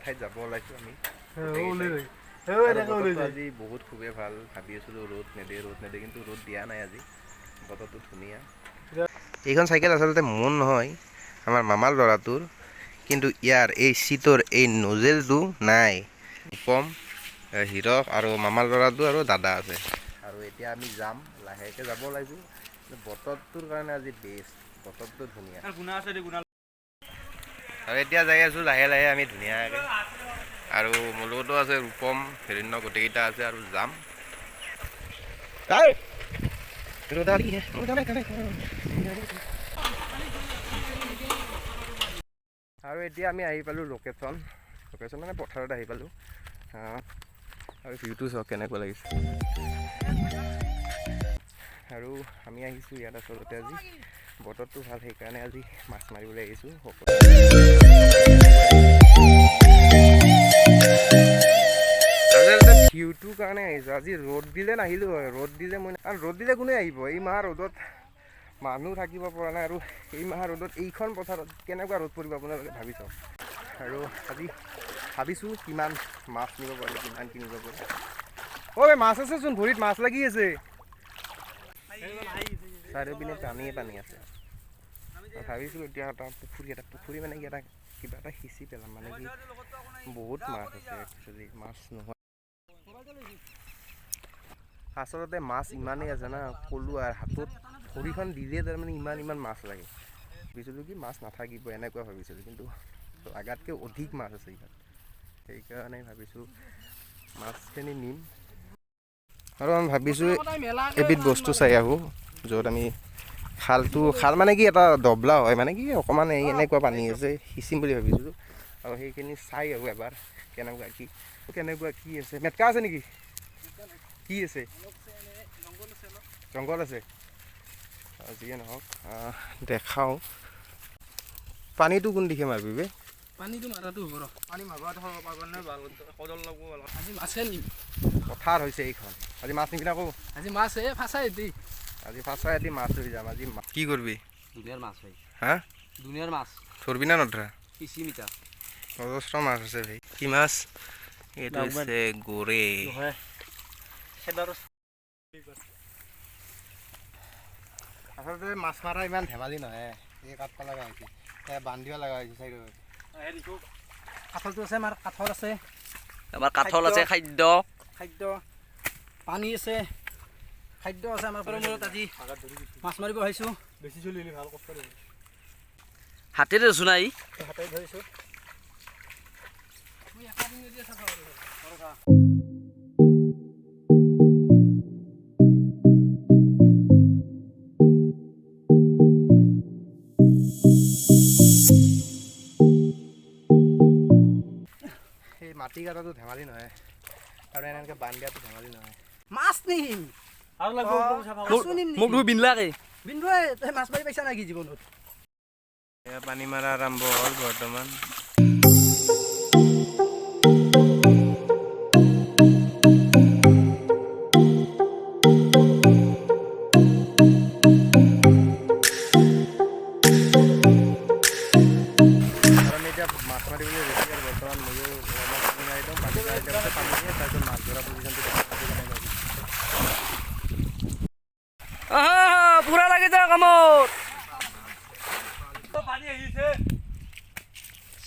ঠাইত যাব ওলাইছোঁ আমি আজি বহুত খুবেই ভাল ভাবি আছিলোঁ ৰ'দ নেদে কিন্তু ৰ'দ দিয়া নাই আজি বতৰটো ধুনীয়া। এইখন চাইকেল আচলতে মোৰ নহয় আমাৰ মামাৰ ল'ৰাটোৰ, কিন্তু ইয়াৰ এই চিটৰ এই নজেলটো নাই। কম হিৰক আৰু মামাৰ ল'ৰাটো আৰু দাদা আছে আৰু এতিয়া আমি যাম লাহেকৈ যাব ওলাইছোঁ। বতৰটোৰ কাৰণে আজি বেষ্ট, বতৰটো ধুনীয়া আৰু এতিয়া যাই আছোঁ লাহে লাহে আমি ধুনীয়াকৈ। আৰু মোৰ লগতো আছে ৰূপম হিৰণ্য গোটেইকেইটা আছে আৰু যাম। আৰু এতিয়া আমি আহি পালোঁ লোকেশ্যন মানে পথাৰত আহি পালোঁ। আৰু ভিউটো চাওক কেনেকুৱা লাগিছে। আৰু আমি আহিছোঁ ইয়াত আচলতে আজি বতৰটো ভাল, সেইকাৰণে আজি মাছ মাৰিবলৈ আহিছোঁ। ভিউটোৰ কাৰণে আহিছোঁ। আজি ৰ'দ দিলে নাহিলোঁ হয়, ৰ'দ দিলে কোনে আহিব? এই মাহ ৰ'দত মানুহ থাকিব পৰা নাই। আৰু এই মাহ ৰ'দত এইখন পথাৰত কেনেকুৱা ৰ'দ পৰিব আপোনালোকে ভাবি চাওক। আৰু আজি ভাবিছোঁ কিমান মাছ নিব পাৰোঁ, কিমান কিনিব পাৰোঁ। ঐ মাছ আছেচোন, ভৰিত মাছ লাগি আছে। চাৰিওপিনে পানী আছে। ভাবিছোঁ এতিয়া এটা পুখুৰী মানে কি এটা কিবা এটা সিঁচি পেলাম, মানে কি বহুত মাছ আছে একচুৱেলি, মাছ নোহোৱা আচলতে মাছ ইমানেই আছে না, ক'লোঁ আৰু হাতত ভৰিখন দিলে তাৰমানে ইমান মাছ লাগে। ভাবিছিলোঁ কি মাছ নাথাকিব এনেকুৱা ভাবিছিলোঁ, কিন্তু লাগাতকৈ অধিক মাছ আছে ইয়াত। সেইকাৰণে ভাবিছোঁ মাছখিনি নিম। আৰু আমি ভাবিছোঁ এবিধ বস্তু চাই আহোঁ, য'ত আমি খাল মানে কি এটা দবলা হয়, মানে কি অকণমান এনেকুৱা পানী আছে, সিঁচিম বুলি ভাবিছোঁ। আৰু সেইখিনি চাই আহোঁ এবাৰ কেনেকুৱা কি আছে। মেটকা আছে নেকি? কি আছে? জংঘল আছে। যিয়ে নহওক দেখাওঁ। পানীটো কোন দিশে মাৰিবি বে? পানীটো মাৰাটো হ'ব ৰ। পানী মাৰিব পাৰব নে কদল লাগব অলপ। আজি মাছে নিম। পথাৰ হৈছে এইখন। আজি মাছ নিবি আকৌ? আজি মাছ ফাঁচাই দি। আজি ফাঁচাই দি মাছ ধৰি যাম। আজি কি কৰিবি? দুনিয়াৰ মাছ ভাই। হা? দুনিয়াৰ মাছ। ধৰবি না নধৰা? পিচি মিটা। অজস্ৰ মাছ আছে ভাই। কি মাছ? এইটো হৈছে গৰে। আচলতে মাছ মাৰা ইমান ধেমালি নহয়। এই কাঠফ লগা হৈছে, বান্ধিব লগা হৈছে চাইডত। কাঠলটো আছে, আমাৰ কাঠল আছে। আমাৰ কাঠল আছে, খাদ্য পানী আছে, খাদ্য আছে আমাৰ মূৰত। আজি মাছ মাৰিব আহিছোঁ। বেছি চলিলে ভাল কষ্ট দিব। হাতেৰে ধৰিছোঁ নাই? হাতেৰে ধৰিছোঁ। এই মাটি কাটাটো ধেমালি নহয়, আৰু এনেকৈ বান্ধ দিয়াটো ধেমালি নহয়। মাছ নিম আৰু মোক ধুই বিনলাকে বিন্দুৱে তই মাছ মাৰি পাইছা নেকি জীৱনত? এয়া পানী মাৰা আৰম্ভ হ'ল বৰ্তমান। কাৰণ এতিয়া মাছ মাৰিবলৈ বেছি আৰু বৰ্তমান ময়ো অলপ পানী মাৰি দিওঁ। পানী মাৰি দিয়াৰ পিছত পানী দিয়ে, তাৰপিছত মাছ ধৰা পজিশ্যনটো পুৰা লাগি যাওঁ কামত।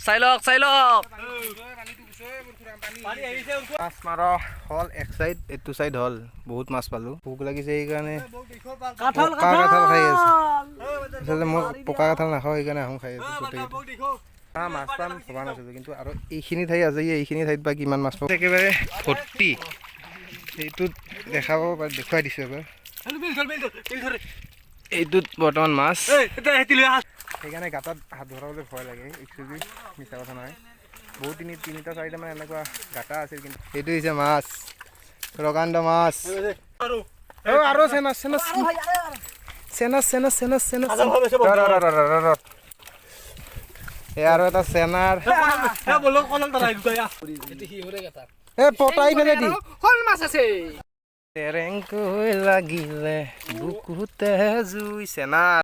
চাই লওক মাছ মাৰা হ'ল এক চাইড, এইটো চাইড হ'ল। বহুত মাছ পালোঁ, ভোক লাগিছে সেইকাৰণে পকা কাঠাল খাই আছোঁ। আচলতে মই পকা কাঠাল নাখাওঁ, সেইকাৰণে আহোঁ খাই আছোঁ গোটেইকেইটা। মাছ পাম ভবা নাছিলোঁ, কিন্তু আৰু এইখিনি ঠাই আছে, এইখিনি ঠাইত বা কিমান মাছ পাব একেবাৰে ভৰ্তি। এইটোত দেখুৱাই দিছোঁ এবাৰ। এইটোত বৰ্তমান মাছ, সেইকাৰণে গাঁতত হাত ভৰাবলৈ ভয় লাগে। একচুৱেলি মিছা কথা নহয়, বহুত তিনিটা চাৰিটামান এনেকুৱা গাঁতা আছিল, কিন্তু এইটো হৈছে মাছ, প্ৰকাণ্ড মাছ। আৰু এই আৰু এটা চেনাৰ পতাই পেলাই দি মাছ আছে। তেৰেংকৈ লাগিলে বুকুতে জুই। চেনাৰ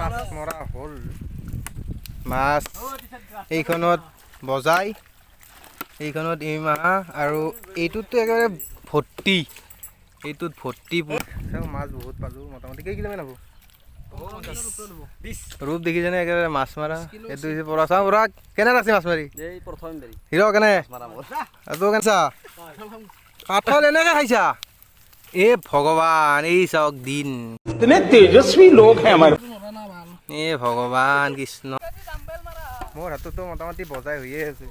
মাছ মৰা হ'ল। মাছ এইখনত বজাই এইখনত এই মাছ আৰু এইটোততো একেবাৰে ভৰ্তি এইটোত ভৰ্তি মাছ বহুত পালোঁ মোটামুটি কেই কিলোমান হ'ব ৰূপ দেখিছেনে একেবাৰে মাছ মাৰা এইটো হৈছে পৰা চাওঁ পৰা কেনে আছে মাছ মাৰি হিৰ কেনে তোৰ কেনে চা কাঠল এনেকে খাইছা এ ভগৱান এই চাওক দিন तेजस्वी लोग हैं हमारे এ ভগৱান কৃষ্ণ মোৰ হাততো মোটামুটি বজাই হৈয়ে আছে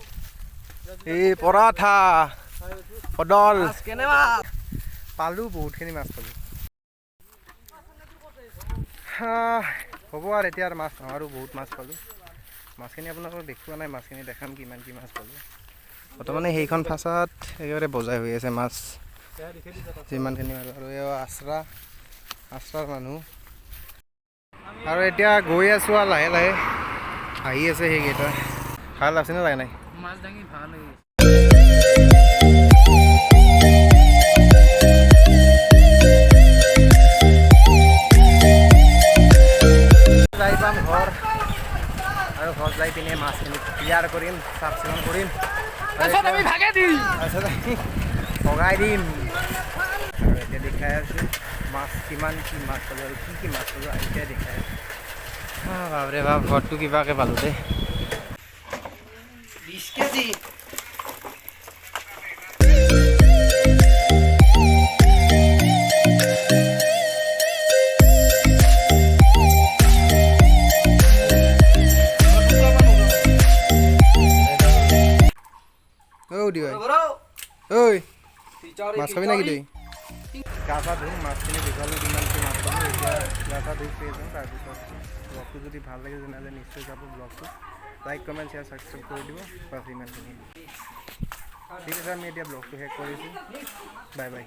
এই পৰাঠা কদল পালোঁ বহুতখিনি মাছ পালোঁ হ'ব আৰু এতিয়া মাছ আমাৰো বহুত মাছ পালোঁ মাছখিনি আপোনালোকক দেখুওৱা নাই মাছখিনি দেখাম কিমান কি মাছ পালোঁ বৰ্তমানে সেইখন ফাঁচাত একেবাৰে বজাই হৈ আছে মাছ যিমানখিনি মাছ আৰু এই আশ্ৰাৰ মানুহ আৰু এতিয়া গৈ আছোঁ আৰু লাহে লাহে আহি আছে সেইকেইটা ভাল আছেনে লাগে নাই মাছ দাঙি ভাল হৈ যাই পাম ঘৰ আৰু ঘৰত যাই পিনে মাছখিনি ক্লিয়াৰ কৰিম চাফ চিকুণ কৰিম তাৰপিছত আমি ভগাই দিম আৰু এতিয়া দেখাই আছোঁ মাছ কিমান কি মাছ পালোঁ আৰু কি মাছ পালোঁ এতিয়া দেখাই আছোঁ বাপৰে বাপ ঘৰটো কিবাকৈ পালোঁ দেই 20 কেজি ঐ মাছ খাবি নাকি তই গা চা ধুম মাছখিনি দেখালোঁ কিমান কি মাছ পালোঁ এতিয়া গা চা ধুই পেয়ে যাওঁ তাৰপিছত ব্লগটো যদি ভাল লাগে তেনেহ'লে নিশ্চয় যাব ব্লগটো লাইক কমেণ্ট শ্বেয়াৰ ছাবস্ক্ৰাইব কৰি দিব বাছ ইমানখিনি ঠিক আছে আমি এতিয়া ব্লগটো শেষ কৰিছোঁ বাই বাই